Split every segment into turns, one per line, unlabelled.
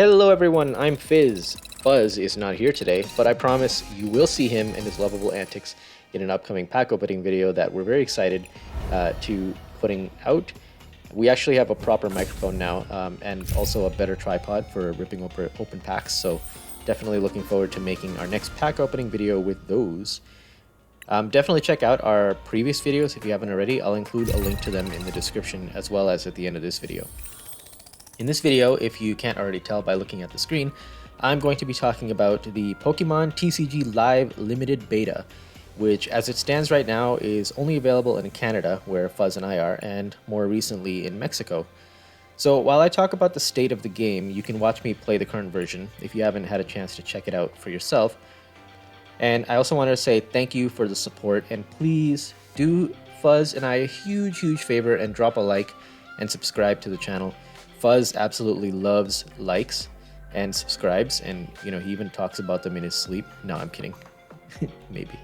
Hello everyone, I'm Fizz. Buzz is not here today, but I promise you will see him and his lovable antics in an upcoming pack opening video that we're very excited to putting out. We actually have a proper microphone now and also a better tripod for ripping open packs, so definitely looking forward to making our next pack opening video with those. Definitely check out our previous videos if you haven't already. I'll include a link to them in the description as well as at the end of this video. In this video, if you can't already tell by looking at the screen, I'm going to be talking about the Pokemon TCG Live Limited Beta, which as it stands right now is only available in Canada, where Fuzz and I are, and more recently in Mexico. So while I talk about the state of the game, you can watch me play the current version if you haven't had a chance to check it out for yourself. And I also wanted to say thank you for the support, and please do Fuzz and I a huge favor and drop a like and subscribe to the channel. Fuzz absolutely loves likes and subscribes, and he even talks about them in his sleep. No, I'm kidding. Maybe.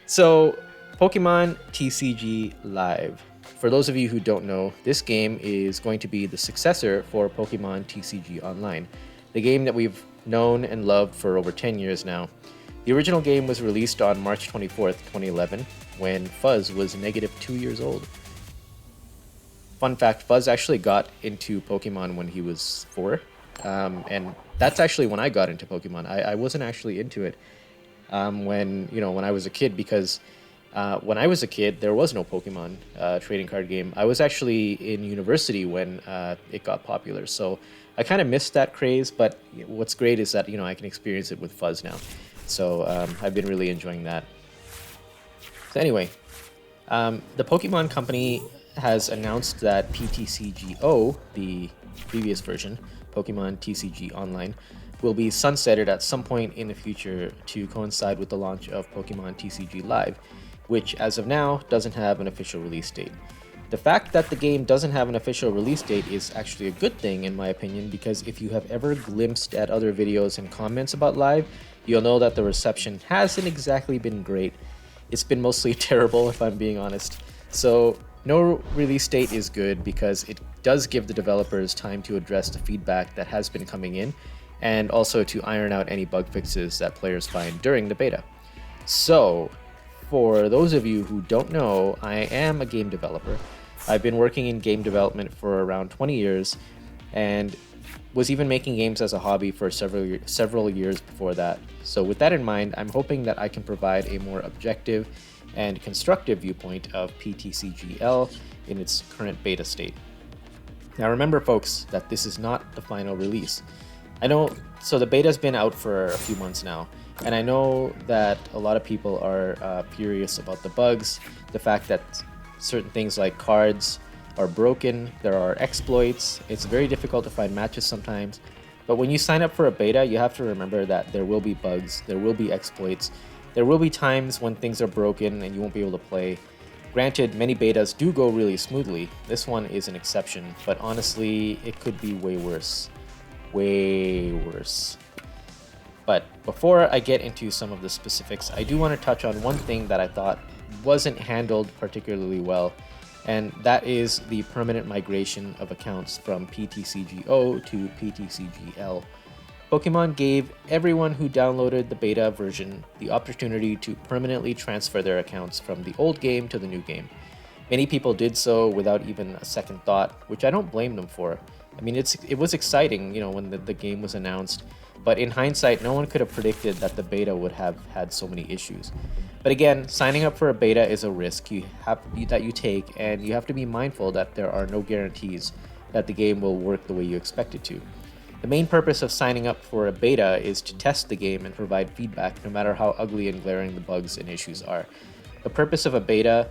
So, Pokemon TCG Live. For those of you who don't know, this game is going to be the successor for Pokemon TCG Online, the game that we've known and loved for over 10 years now. The original game was released on March 24th, 2011, when Fuzz was -2 years old. Fun fact, Fuzz actually got into Pokemon when he was 4, and that's actually when I got into Pokemon. I wasn't actually into it when I was a kid, because when I was a kid, there was no Pokemon trading card game. I was actually in university when it got popular, so I kind of missed that craze, but what's great is that I can experience it with Fuzz now. So I've been really enjoying that. So anyway, the Pokemon Company has announced that PTCGO, the previous version, Pokemon TCG Online, will be sunsetted at some point in the future to coincide with the launch of Pokemon TCG Live, which as of now doesn't have an official release date. The fact that the game doesn't have an official release date is actually a good thing in my opinion, because if you have ever glimpsed at other videos and comments about Live, you'll know that the reception hasn't exactly been great. It's been mostly terrible if I'm being honest. So no release date is good because it does give the developers time to address the feedback that has been coming in, and also to iron out any bug fixes that players find during the beta. So, for those of you who don't know, I am a game developer. I've been working in game development for around 20 years, and was even making games as a hobby for several years before that. So with that in mind, I'm hoping that I can provide a more objective and constructive viewpoint of PTCGL in its current beta state. Now remember folks, that this is not the final release. So the beta's been out for a few months now, and I know that a lot of people are furious about the bugs, the fact that certain things like cards are broken, there are exploits, it's very difficult to find matches sometimes, but when you sign up for a beta, you have to remember that there will be bugs, there will be exploits, there will be times when things are broken and you won't be able to play. Granted, many betas do go really smoothly. This one is an exception, but honestly, it could be way worse. Way worse. But before I get into some of the specifics, I do want to touch on one thing that I thought wasn't handled particularly well, and that is the permanent migration of accounts from PTCGO to PTCGL. Pokemon gave everyone who downloaded the beta version the opportunity to permanently transfer their accounts from the old game to the new game. Many people did so without even a second thought, which I don't blame them for. I mean, it was exciting, when the game was announced, but in hindsight, no one could have predicted that the beta would have had so many issues. But again, signing up for a beta is a risk that you take, and you have to be mindful that there are no guarantees that the game will work the way you expect it to. The main purpose of signing up for a beta is to test the game and provide feedback, no matter how ugly and glaring the bugs and issues are. The purpose of a beta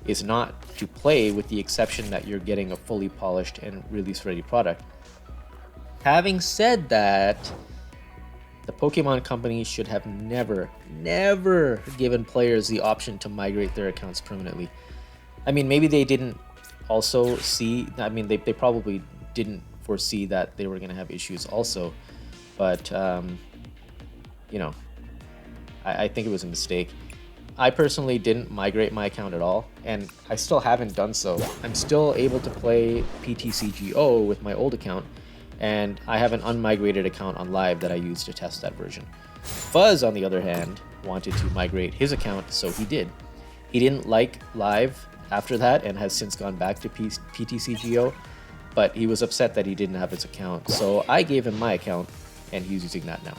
is not to play, with the exception that you're getting a fully polished and release-ready product. Having said that, the Pokemon Company should have never given players the option to migrate their accounts permanently. I mean, maybe they didn't also see, they probably didn't foresee that they were going to have issues also, but I think it was a mistake. I personally didn't migrate my account at all, and I still haven't done so. I'm still able to play PTCGO with my old account, and I have an unmigrated account on Live that I use to test that version. Fuzz, on the other hand, wanted to migrate his account, so he did. He didn't like Live after that and has since gone back to PTCGO, but he was upset that he didn't have his account, so I gave him my account, and he's using that now.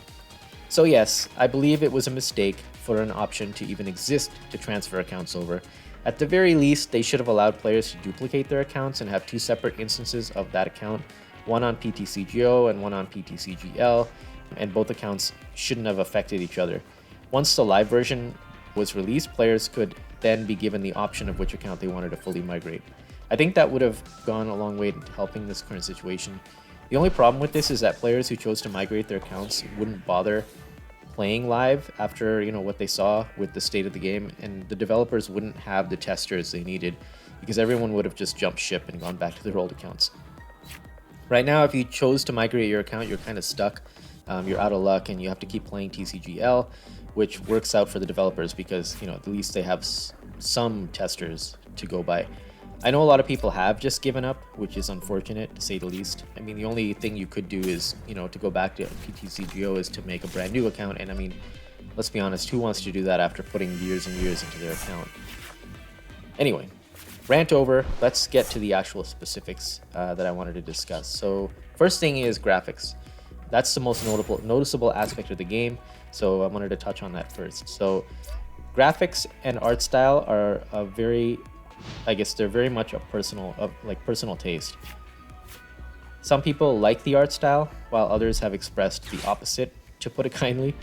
So yes, I believe it was a mistake for an option to even exist to transfer accounts over. At the very least, they should have allowed players to duplicate their accounts and have two separate instances of that account, one on PTCGO and one on PTCGL, and both accounts shouldn't have affected each other. Once the live version was released, players could then be given the option of which account they wanted to fully migrate. I think that would have gone a long way to helping this current situation. The only problem with this is that players who chose to migrate their accounts wouldn't bother playing live after what they saw with the state of the game, and the developers wouldn't have the testers they needed because everyone would have just jumped ship and gone back to their old accounts. Right now, if you chose to migrate your account, you're kind of stuck. You're out of luck and you have to keep playing TCGL, which works out for the developers because at least they have some testers to go by. I know a lot of people have just given up, which is unfortunate to say the least. I mean, the only thing you could do is, to go back to PTCGO is to make a brand new account. And I mean, let's be honest, who wants to do that after putting years and years into their account? Anyway, rant over. Let's get to the actual specifics that I wanted to discuss. So first thing is graphics. That's the most noticeable aspect of the game. So I wanted to touch on that first. So graphics and art style are they're very much a personal taste. Some people like the art style, while others have expressed the opposite, to put it kindly.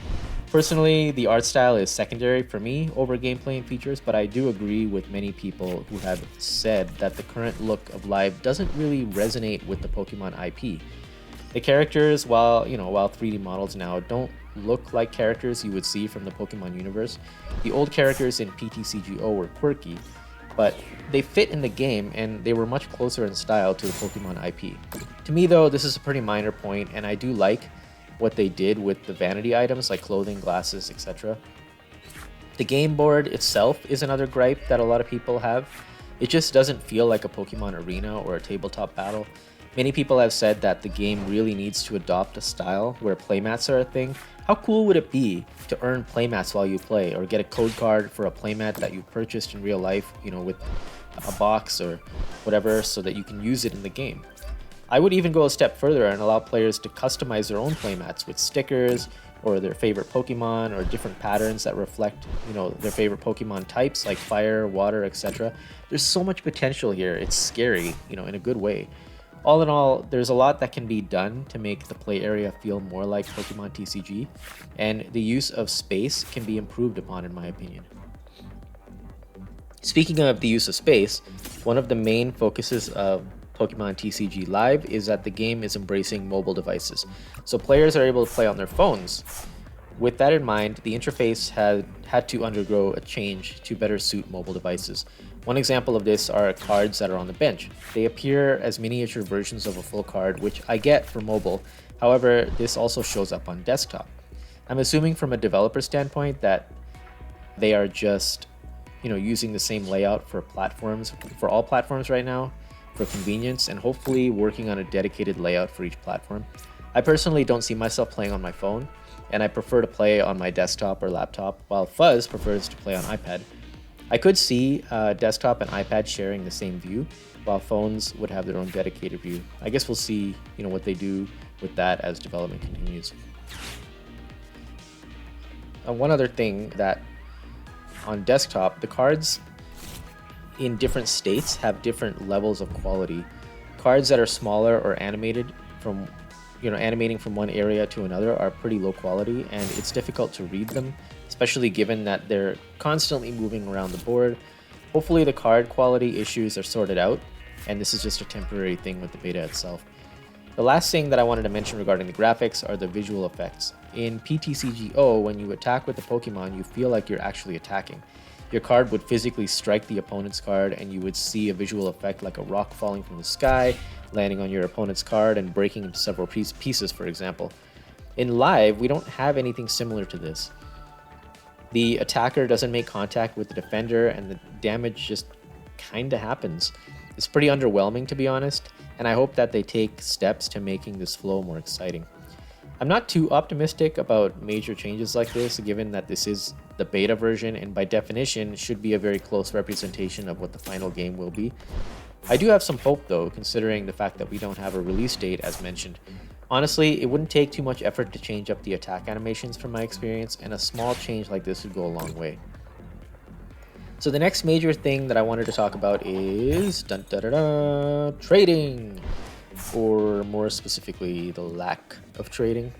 Personally, the art style is secondary for me over gameplay and features, but I do agree with many people who have said that the current look of Live doesn't really resonate with the Pokemon IP. The characters, while 3D models now don't look like characters you would see from the Pokemon universe, the old characters in PTCGO were quirky, but they fit in the game and they were much closer in style to the Pokemon IP. To me though, this is a pretty minor point, and I do like what they did with the vanity items like clothing, glasses, etc. The game board itself is another gripe that a lot of people have. It just doesn't feel like a Pokemon arena or a tabletop battle. Many people have said that the game really needs to adopt a style where playmats are a thing. How cool would it be to earn playmats while you play, or get a code card for a playmat that you purchased in real life, with a box or whatever, so that you can use it in the game? I would even go a step further and allow players to customize their own playmats with stickers or their favorite Pokemon or different patterns that reflect, their favorite Pokemon types like fire, water, etc. There's so much potential here. It's scary, in a good way. All in all, there's a lot that can be done to make the play area feel more like Pokemon TCG, and the use of space can be improved upon, in my opinion. Speaking of the use of space, one of the main focuses of Pokemon TCG Live is that the game is embracing mobile devices, so players are able to play on their phones. With that in mind, the interface had to undergo a change to better suit mobile devices. One example of this are cards that are on the bench. They appear as miniature versions of a full card, which I get for mobile. However, this also shows up on desktop. I'm assuming from a developer standpoint that they are just, using the same layout for all platforms right now for convenience, and hopefully working on a dedicated layout for each platform. I personally don't see myself playing on my phone, and I prefer to play on my desktop or laptop, while Fuzz prefers to play on iPad. I could see desktop and iPad sharing the same view, while phones would have their own dedicated view. I guess we'll see, what they do with that as development continues. One other thing, that on desktop, the cards in different states have different levels of quality. Cards that are smaller or animating from one area to another are pretty low quality, and it's difficult to read them, especially given that they're constantly moving around the board. Hopefully the card quality issues are sorted out, and this is just a temporary thing with the beta itself. The last thing that I wanted to mention regarding the graphics are the visual effects. In PTCGO, when you attack with the Pokemon, you feel like you're actually attacking. Your card would physically strike the opponent's card, and you would see a visual effect like a rock falling from the sky, landing on your opponent's card and breaking into several pieces, for example. In Live, we don't have anything similar to this. The attacker doesn't make contact with the defender, and the damage just kinda happens. It's pretty underwhelming, to be honest, and I hope that they take steps to making this flow more exciting. I'm not too optimistic about major changes like this, given that this is the beta version and by definition should be a very close representation of what the final game will be. I do have some hope though, considering the fact that we don't have a release date as mentioned. Honestly, it wouldn't take too much effort to change up the attack animations from my experience, and a small change like this would go a long way. So the next major thing that I wanted to talk about is trading, or more specifically, the lack of trading.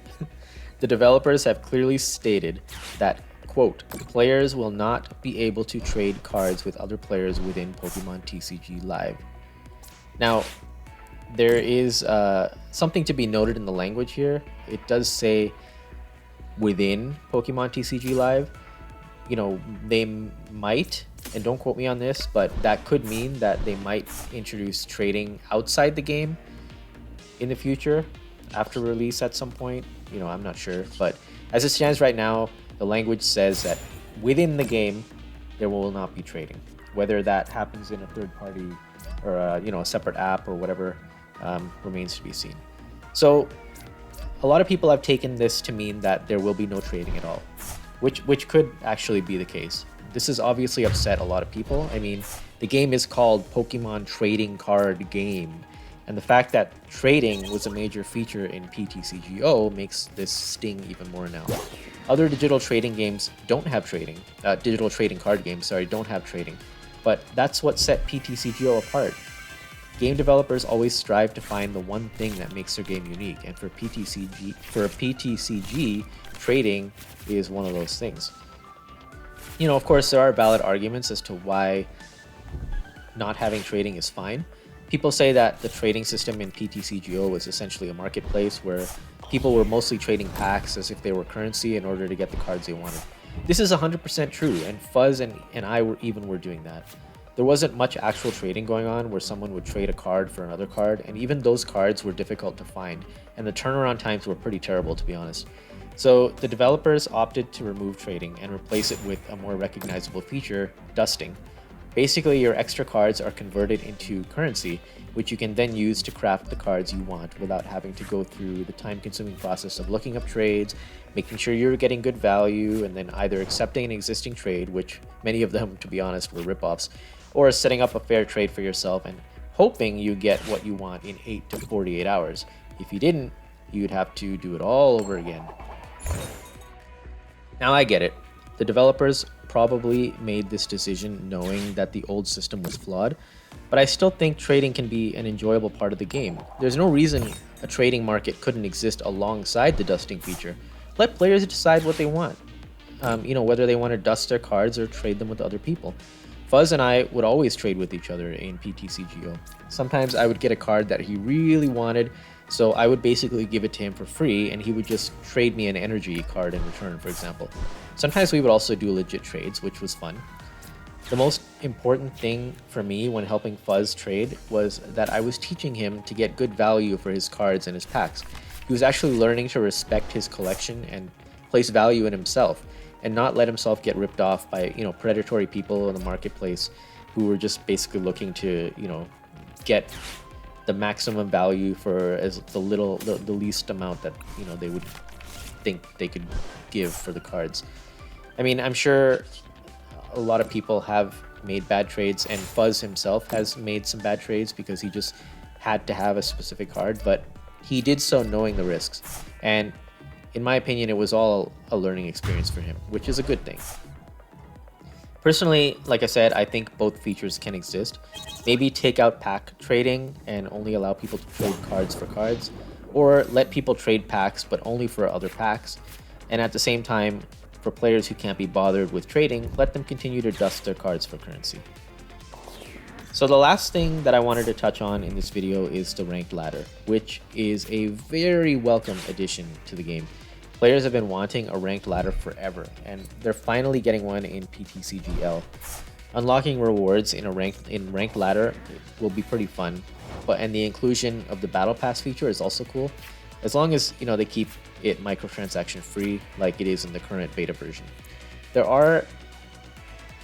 The developers have clearly stated that, quote, players will not be able to trade cards with other players within Pokemon TCG Live. Now, there is something to be noted in the language here. It does say within Pokemon TCG Live. You know, they might, and don't quote me on this, but that could mean that they might introduce trading outside the game in the future after release at some point. You know, I'm not sure, but as it stands right now, the language says that within the game there will not be trading. Whether that happens in a third party or a separate app or whatever remains to be seen. So a lot of people have taken this to mean that there will be no trading at all, which could actually be the case. This has obviously upset a lot of people. I mean, the game is called Pokemon Trading Card Game, and the fact that trading was a major feature in PTCGO makes this sting even more now. Other digital trading games don't have trading. Digital trading card games, sorry, don't have trading. But that's what set PTCGO apart. Game developers always strive to find the one thing that makes their game unique, and for PTCG, trading is one of those things. You know, of course, there are valid arguments as to why not having trading is fine. People say that the trading system in PTCGO was essentially a marketplace where people were mostly trading packs as if they were currency in order to get the cards they wanted. This is 100% true, and Fuzz and I were doing that. There wasn't much actual trading going on where someone would trade a card for another card, and even those cards were difficult to find, and the turnaround times were pretty terrible, to be honest. So the developers opted to remove trading and replace it with a more recognizable feature, dusting. Basically, your extra cards are converted into currency, which you can then use to craft the cards you want without having to go through the time-consuming process of looking up trades, making sure you're getting good value, and then either accepting an existing trade, which many of them, to be honest, were ripoffs, or setting up a fair trade for yourself and hoping you get what you want in 8 to 48 hours. If you didn't, you'd have to do it all over again. Now I get it. The developers probably made this decision knowing that the old system was flawed, but I still think trading can be an enjoyable part of the game. There's no reason a trading market couldn't exist alongside the dusting feature. Let players decide what they want. Whether they want to dust their cards or trade them with other people. Fuzz and I would always trade with each other in PTCGO. Sometimes I would get a card that he really wanted, so I would basically give it to him for free, and he would just trade me an energy card in return, for example. Sometimes we would also do legit trades, which was fun. The most important thing for me when helping Fuzz trade was that I was teaching him to get good value for his cards and his packs. He was actually learning to respect his collection and place value in himself, and not let himself get ripped off by predatory people in the marketplace who were just basically looking to get the maximum value for as the least amount that they would think they could give for the cards. I mean, I'm sure a lot of people have made bad trades, and Fuzz himself has made some bad trades because he just had to have a specific card, but he did so knowing the risks, and in my opinion, it was all a learning experience for him, which is a good thing. Personally, like I said, I think both features can exist. Maybe take out pack trading and only allow people to trade cards for cards, or let people trade packs but only for other packs, and at the same time, for players who can't be bothered with trading, let them continue to dust their cards for currency. So the last thing that I wanted to touch on in this video is the ranked ladder, which is a very welcome addition to the game. Players have been wanting a ranked ladder forever, and they're finally getting one in PTCGL. Unlocking rewards in ranked ladder will be pretty fun, and the inclusion of the battle pass feature is also cool, as long as they keep it microtransaction free like it is in the current beta version. There are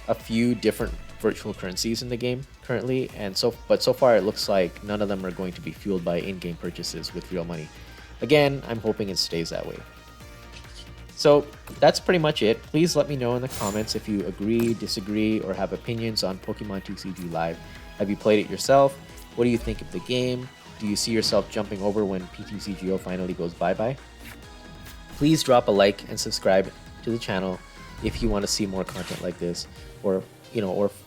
a few different virtual currencies in the game currently, and so far it looks like none of them are going to be fueled by in-game purchases with real money. Again, I'm hoping it stays that way. So that's pretty much it. Please let me know in the comments if you agree, disagree, or have opinions on Pokemon TCG Live. Have you played it yourself? What do you think of the game? Do you see yourself jumping over when PTCGL finally goes bye-bye? Please drop a like and subscribe to the channel if you want to see more content like this, or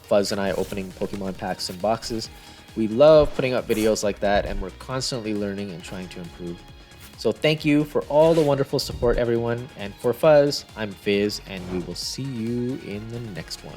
Fuzz and I opening Pokemon packs and boxes. We love putting up videos like that, and we're constantly learning and trying to improve. So thank you for all the wonderful support, everyone. And for Fuzz, I'm Fizz, and we will see you in the next one.